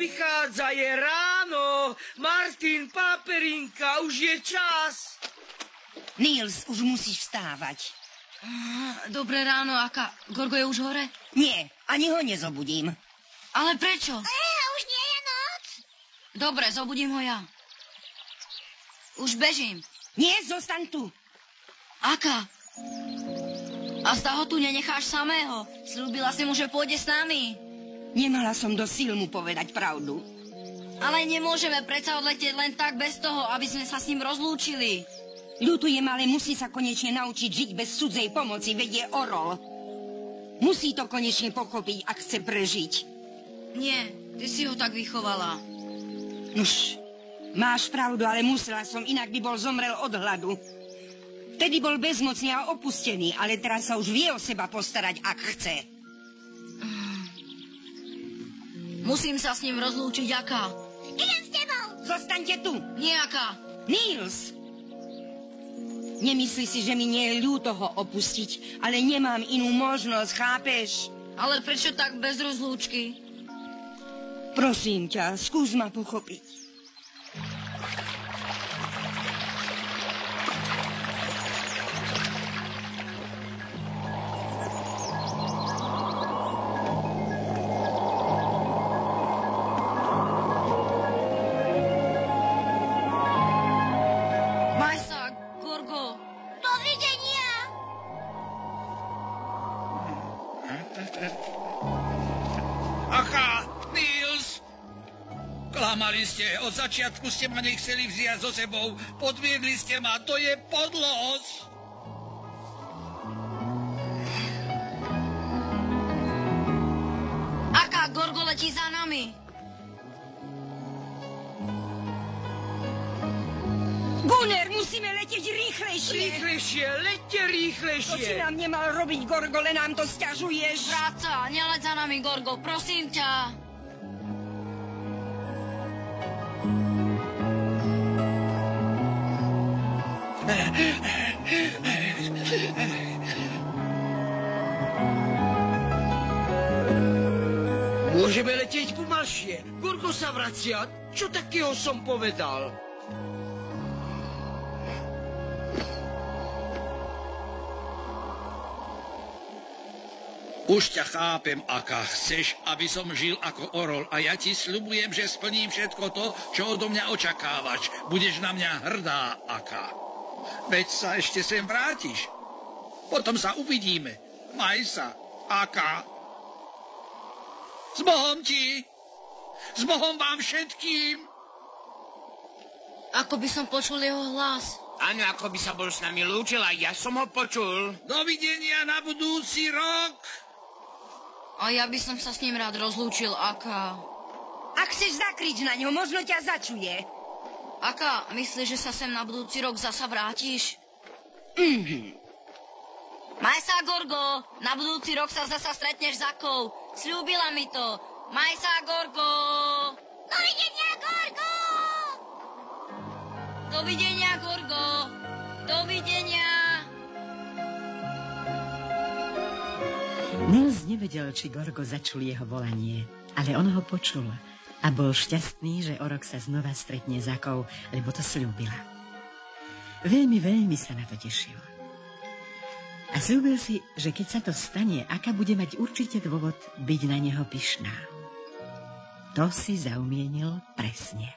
vychádza, je ráno. Martin, Páperinka, už je čas. Niels, už musíš vstávať. Dobré ráno, Aka. Gorgo je už hore? Nie, ani ho nezobudím. Ale prečo? Už nie je noc. Dobre, zobudím ho ja. Už bežím. Nie, zostaň tu. Aka. A ho tu nenecháš samého. Sľúbila si mu, že pôjde s nami. Nemala som do síl mu povedať pravdu. Ale nemôžeme predsa odletieť len tak bez toho, aby sme sa s ním rozlúčili. Ľutujem, ale musí sa konečne naučiť žiť bez cudzej pomoci, vedie orol. Musí to konečne pochopiť, ak chce prežiť. Nie, ty si ho tak vychovala. Nuž, máš pravdu, ale musela som, inak by bol zomrel od hladu. Vtedy bol bezmocný a opustený, ale teraz sa už vie o seba postarať, ak chce. Musím sa s ním rozlúčiť, Aka. Idem s tebou. Zostaňte tu. Nie, Aka. Niels! Nemyslí si, že mi nie je ľúto ho opustiť, ale nemám inú možnosť, chápeš? Ale prečo tak bez rozlúčky? Prosím ťa, skús ma pochopiť. Klamali ste, od začiatku ste ma nechceli vziať so sebou, podviedli ste ma, to je podlosť. Aká Gorgo letí za nami? Gunner, musíme letieť rýchlejšie. Rýchlejšie, leďte rýchlejšie. To si nám nemal robiť, Gorgo, len nám to sťažuješ. Práca, neleď za nami, Gorgo, prosím ťa. Môžeme letieť pomalšie. Gorgo sa vracia. Čo takého som povedal? Už ťa chápem, Aka. Chceš, aby som žil ako orol a ja ti sľubujem, že splním všetko to, čo odo mňa očakávaš. Budeš na mňa hrdá, Aka. Veď sa ešte sem vrátiš. Potom sa uvidíme. Maj sa, Aka. S Bohom ti. S Bohom vám všetkým. Ako by som počul jeho hlas. Áno, ako by sa bol s nami lúčil, a ja som ho počul. Dovidenia na budúci rok. A ja by som sa s ním rád rozlúčil, Aka. Ak chceš zakrič na ňo, možno ťa začuje. Aka, myslíš, že sa sem na budúci rok zasa vrátiš? Maj sa, Gorgo. Na budúci rok sa zasa stretneš s Akou. Sľúbila mi to. Maj sa, Gorgo. Dovidenia, Gorgo. Dovidenia, Gorgo. Dovidenia. Niels nevedel, či Gorgo začul jeho volanie, ale on ho počul a bol šťastný, že o rok sa znova stretne s Akou, lebo to sľúbila. Veľmi, veľmi sa na to tešil. A sľúbil si, že keď sa to stane, Aka bude mať určite dôvod byť na neho pyšná. To si zaumienil presne.